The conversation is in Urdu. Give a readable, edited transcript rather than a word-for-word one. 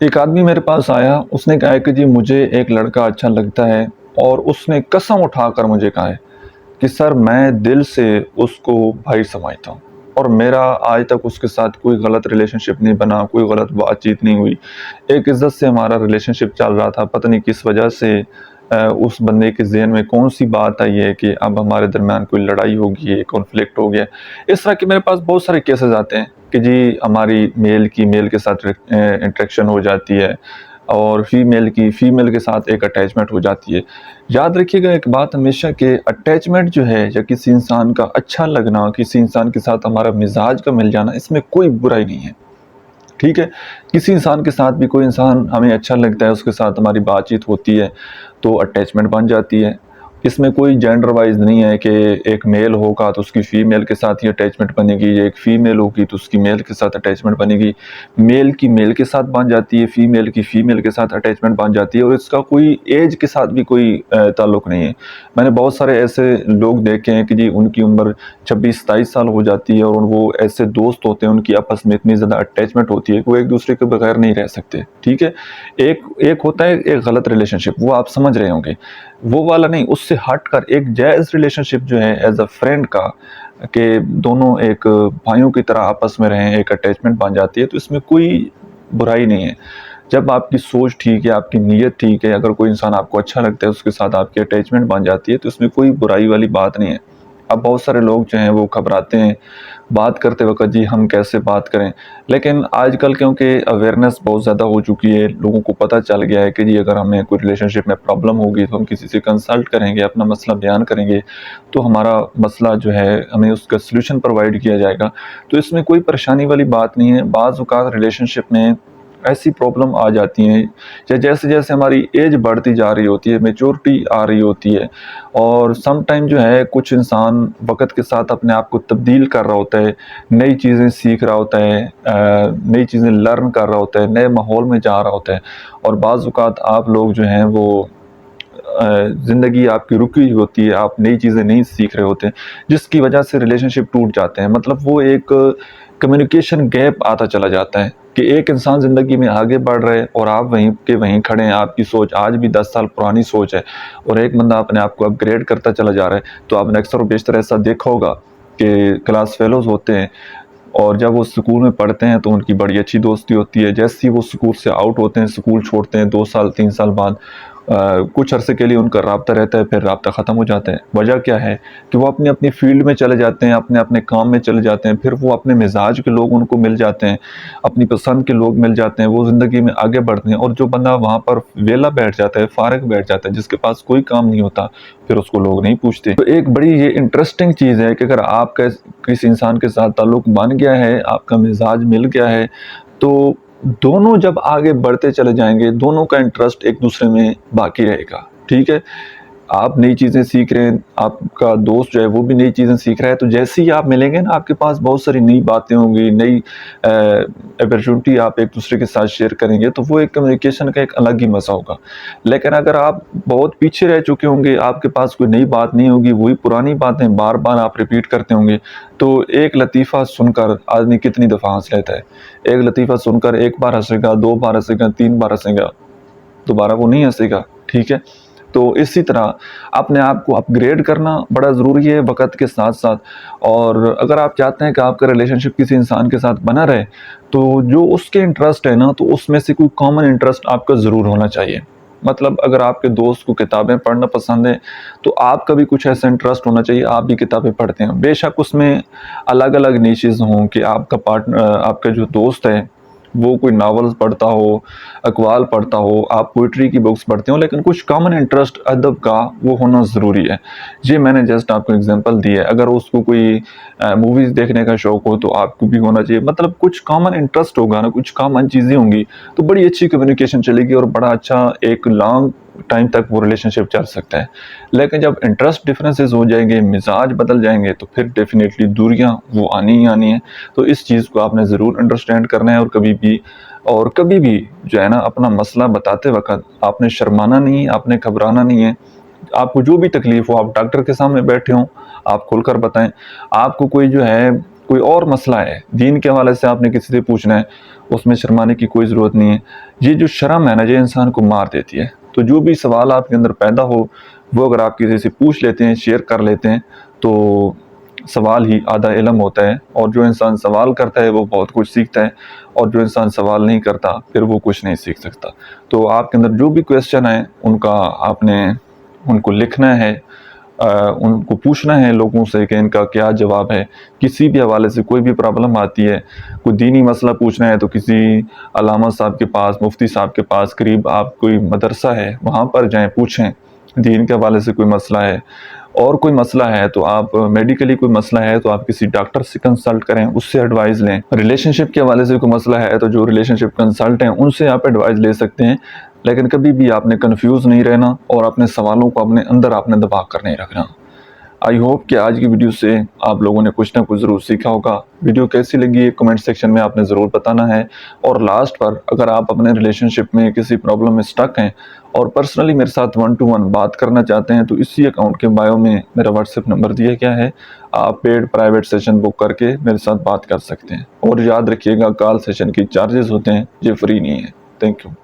ایک آدمی میرے پاس آیا، اس نے کہا کہ جی مجھے ایک لڑکا اچھا لگتا ہے، اور اس نے قسم اٹھا کر مجھے کہا ہے کہ سر میں دل سے اس کو بھائی سمجھتا ہوں، اور میرا آج تک اس کے ساتھ کوئی غلط ریلیشن شپ نہیں بنا، کوئی غلط بات چیت نہیں ہوئی، ایک عزت سے ہمارا ریلیشن شپ چل رہا تھا۔ پتہ نہیں کس وجہ سے اس بندے کے ذہن میں کون سی بات آئی ہے کہ اب ہمارے درمیان کوئی لڑائی ہوگی ہے، کانفلکٹ ہو گیا۔ اس طرح کے میرے پاس بہت سارے کیسز آتے ہیں کہ جی ہماری میل کے ساتھ انٹریکشن ہو جاتی ہے، اور فیمیل کے ساتھ ایک اٹیچمنٹ ہو جاتی ہے۔ یاد رکھیے گا ایک بات ہمیشہ کہ اٹیچمنٹ جو ہے، یا کسی انسان کا اچھا لگنا، کسی انسان کے ساتھ ہمارا مزاج کا مل جانا، اس میں کوئی برائی نہیں ہے، ٹھیک ہے۔ کسی انسان کے ساتھ بھی کوئی انسان ہمیں اچھا لگتا ہے، اس کے ساتھ ہماری بات چیت ہوتی ہے تو اٹیچمنٹ بن جاتی ہے۔ اس میں کوئی جینڈر وائز نہیں ہے کہ ایک میل ہوگا تو اس کی فیمیل کے ساتھ ہی اٹیچمنٹ بنے گی، یا ایک فیمیل ہوگی تو اس کی میل کے ساتھ اٹیچمنٹ بنے گی۔ میل کی میل کے ساتھ بن جاتی ہے، فیمیل کی فیمیل کے ساتھ اٹیچمنٹ بن جاتی ہے، اور اس کا کوئی ایج کے ساتھ بھی کوئی تعلق نہیں ہے۔ میں نے بہت سارے ایسے لوگ دیکھے ہیں کہ جی ان کی عمر 26-27 سال ہو جاتی ہے، اور وہ ایسے دوست ہوتے ہیں، ان کی آپس میں اتنی زیادہ اٹیچمنٹ ہوتی ہے کہ وہ ایک دوسرے کے بغیر نہیں رہ سکتے، ٹھیک ہے۔ ایک ہوتا ہے ایک غلط ریلیشن شپ، وہ آپ سمجھ رہے ہوں گے، وہ والا نہیں، اس سے ہٹ کر ایک جائز ریلیشن شپ جو ہے ایز اے فرینڈ کا، کہ دونوں ایک بھائیوں کی طرح آپس میں رہیں، ایک اٹیچمنٹ بن جاتی ہے، تو اس میں کوئی برائی نہیں ہے۔ جب آپ کی سوچ ٹھیک ہے، آپ کی نیت ٹھیک ہے، اگر کوئی انسان آپ کو اچھا لگتا ہے، اس کے ساتھ آپ کی اٹیچمنٹ بن جاتی ہے، تو اس میں کوئی برائی والی بات نہیں ہے۔ اب بہت سارے لوگ جو ہیں وہ گھبراتے ہیں بات کرتے وقت، جی ہم کیسے بات کریں، لیکن آج کل کیونکہ اویئرنیس بہت زیادہ ہو چکی ہے، لوگوں کو پتہ چل گیا ہے کہ جی اگر ہمیں کوئی ریلیشن شپ میں پرابلم ہوگی تو ہم کسی سے کنسلٹ کریں گے، اپنا مسئلہ بیان کریں گے، تو ہمارا مسئلہ جو ہے ہمیں اس کا سلوشن پرووائڈ کیا جائے گا۔ تو اس میں کوئی پریشانی والی بات نہیں ہے۔ بعض اوقات ریلیشن شپ میں ایسی پرابلم آ جاتی ہیں، جیسے جیسے ہماری ایج بڑھتی جا رہی ہوتی ہے، میچورٹی آ رہی ہوتی ہے، اور سم ٹائم جو ہے کچھ انسان وقت کے ساتھ اپنے آپ کو تبدیل کر رہا ہوتا ہے، نئی چیزیں سیکھ رہا ہوتا ہے، نئی چیزیں لرن کر رہا ہوتا ہے، نئے ماحول میں جا رہا ہوتا ہے، اور بعض اوقات آپ لوگ جو ہیں وہ زندگی آپ کی رکی ہوتی ہے، آپ نئی چیزیں نہیں سیکھ رہے ہوتے ہیں، جس کی وجہ سے ریلیشن شپ ٹوٹ جاتے ہیں۔ مطلب وہ ایک کمیونیکیشن گیپ آتا چلا جاتا ہے کہ ایک انسان زندگی میں آگے بڑھ رہے اور آپ وہیں کے وہیں کھڑے ہیں، آپ کی سوچ آج بھی 10 سال پرانی سوچ ہے، اور ایک بندہ اپنے آپ کو اپ گریڈ کرتا چلا جا رہا ہے۔ تو آپ نے اکثر و بیشتر ایسا دیکھا ہوگا کہ کلاس فیلوز ہوتے ہیں، اور جب وہ سکول میں پڑھتے ہیں تو ان کی بڑی اچھی دوستی ہوتی ہے، جیسے ہی وہ سکول سے آؤٹ ہوتے ہیں، سکول چھوڑتے ہیں، 2 سال 3 سال بعد کچھ عرصے کے لیے ان کا رابطہ رہتا ہے، پھر رابطہ ختم ہو جاتا ہے۔ وجہ کیا ہے کہ وہ اپنی اپنی فیلڈ میں چلے جاتے ہیں، اپنے اپنے کام میں چلے جاتے ہیں، پھر وہ اپنے مزاج کے لوگ ان کو مل جاتے ہیں، اپنی پسند کے لوگ مل جاتے ہیں، وہ زندگی میں آگے بڑھتے ہیں، اور جو بندہ وہاں پر ویلا بیٹھ جاتا ہے، فارغ بیٹھ جاتا ہے، جس کے پاس کوئی کام نہیں ہوتا، پھر اس کو لوگ نہیں پوچھتے۔ تو ایک بڑی یہ انٹرسٹنگ چیز ہے کہ اگر آپ کا کسی انسان کے ساتھ تعلق بن گیا ہے، آپ کا مزاج مل گیا ہے، تو دونوں جب آگے بڑھتے چلے جائیں گے، دونوں کا انٹرسٹ ایک دوسرے میں باقی رہے گا، ٹھیک ہے۔ آپ نئی چیزیں سیکھ رہے ہیں، آپ کا دوست جو ہے وہ بھی نئی چیزیں سیکھ رہا ہے، تو جیسے ہی آپ ملیں گے نا، آپ کے پاس بہت ساری نئی باتیں ہوں گی، نئی اپرچونٹی آپ ایک دوسرے کے ساتھ شیئر کریں گے، تو وہ ایک کمیونیکیشن کا ایک الگ ہی مزہ ہوگا۔ لیکن اگر آپ بہت پیچھے رہ چکے ہوں گے، آپ کے پاس کوئی نئی بات نہیں ہوگی، وہی پرانی باتیں بار بار آپ ریپیٹ کرتے ہوں گے، تو ایک لطیفہ سن کر آدمی کتنی دفعہ ہنس لیتا ہے۔ ایک لطیفہ سن کر ایک بار ہنسے گا، 2 بار ہنسے گا، 3 بار ہنسے گا، دوبارہ وہ نہیں ہنسے گا، ٹھیک ہے۔ تو اسی طرح اپنے آپ کو اپ گریڈ کرنا بڑا ضروری ہے وقت کے ساتھ ساتھ، اور اگر آپ چاہتے ہیں کہ آپ کا ریلیشن شپ کسی انسان کے ساتھ بنا رہے، تو جو اس کے انٹرسٹ ہے نا، تو اس میں سے کوئی کامن انٹرسٹ آپ کا ضرور ہونا چاہیے۔ مطلب اگر آپ کے دوست کو کتابیں پڑھنا پسند ہے، تو آپ کا بھی کچھ ایسا انٹرسٹ ہونا چاہیے، آپ بھی کتابیں پڑھتے ہیں۔ بے شک اس میں الگ الگ نیچز ہوں کہ آپ کا آپ کا جو دوست ہے وہ کوئی ناولز پڑھتا ہو، اقوال پڑھتا ہو، آپ پوئٹری کی بکس پڑھتے ہو، لیکن کچھ کامن انٹرسٹ ادب کا وہ ہونا ضروری ہے۔ یہ میں نے جسٹ آپ کو اگزامپل دی ہے۔ اگر اس کو کوئی موویز دیکھنے کا شوق ہو تو آپ کو بھی ہونا چاہیے۔ مطلب کچھ کامن انٹرسٹ ہوگا نا، کچھ کامن چیزیں ہوں گی، تو بڑی اچھی کمیونیکیشن چلے گی، اور بڑا اچھا ایک لانگ ٹائم تک وہ ریلیشن شپ چل سکتا ہے۔ لیکن جب انٹرسٹ ڈفرینسز ہو جائیں گے، مزاج بدل جائیں گے، تو پھر ڈیفینیٹلی دوریاں وہ آنی ہی آنی ہیں۔ تو اس چیز کو آپ نے ضرور انڈرسٹینڈ کرنا ہے، اور کبھی بھی جو ہے نا، اپنا مسئلہ بتاتے وقت آپ نے شرمانا نہیں ہے، آپ نے گھبرانا نہیں ہے۔ آپ کو جو بھی تکلیف ہو، آپ ڈاکٹر کے سامنے بیٹھے ہوں، آپ کھل کر بتائیں۔ آپ کو کوئی جو ہے کوئی اور مسئلہ ہے، دین کے حوالے سے آپ نے کسی سے پوچھنا ہے، اس میں شرمانے کی کوئی ضرورت نہیں ہے۔ یہ جو شرم ہے نا، یہ انسان کو مار دیتی ہے۔ تو جو بھی سوال آپ کے اندر پیدا ہو وہ اگر آپ کسی سے پوچھ لیتے ہیں، شیئر کر لیتے ہیں، تو سوال ہی آدھا علم ہوتا ہے، اور جو انسان سوال کرتا ہے وہ بہت کچھ سیکھتا ہے، اور جو انسان سوال نہیں کرتا پھر وہ کچھ نہیں سیکھ سکتا۔ تو آپ کے اندر جو بھی کویسچن ہے ان کا آپ نے ان کو لکھنا ہے، ان کو پوچھنا ہے لوگوں سے کہ ان کا کیا جواب ہے۔ کسی بھی حوالے سے کوئی بھی پرابلم آتی ہے، کوئی دینی مسئلہ پوچھنا ہے تو کسی علامہ صاحب کے پاس، مفتی صاحب کے پاس، قریب آپ کوئی مدرسہ ہے وہاں پر جائیں، پوچھیں۔ دین کے حوالے سے کوئی مسئلہ ہے، اور کوئی مسئلہ ہے تو آپ میڈیکلی کوئی مسئلہ ہے تو آپ کسی ڈاکٹر سے کنسلٹ کریں، اس سے ایڈوائز لیں۔ ریلیشن شپ کے حوالے سے کوئی مسئلہ ہے تو جو ریلیشن شپ کنسلٹ ہیں ان سے آپ ایڈوائز لے سکتے ہیں، لیکن کبھی بھی آپ نے کنفیوز نہیں رہنا اور اپنے سوالوں کو اپنے اندر آپ نے دبا کر نہیں رکھنا۔ آئی ہوپ کہ آج کی ویڈیو سے آپ لوگوں نے کچھ نہ کچھ ضرور سیکھا ہوگا۔ ویڈیو کیسی لگی ہے کمنٹ سیکشن میں آپ نے ضرور بتانا ہے، اور لاسٹ پر اگر آپ اپنے ریلیشن شپ میں کسی پرابلم میں سٹک ہیں اور پرسنلی میرے ساتھ 1 to 1 بات کرنا چاہتے ہیں تو اسی اکاؤنٹ کے بایو میں میرا واٹس ایپ نمبر دیا گیا ہے، آپ پیڈ پرائیویٹ سیشن بک کر کے میرے ساتھ بات کر سکتے ہیں۔ اور یاد رکھیے گا، کال سیشن کی چارجز ہوتے ہیں، یہ فری نہیں ہے۔ Thank you.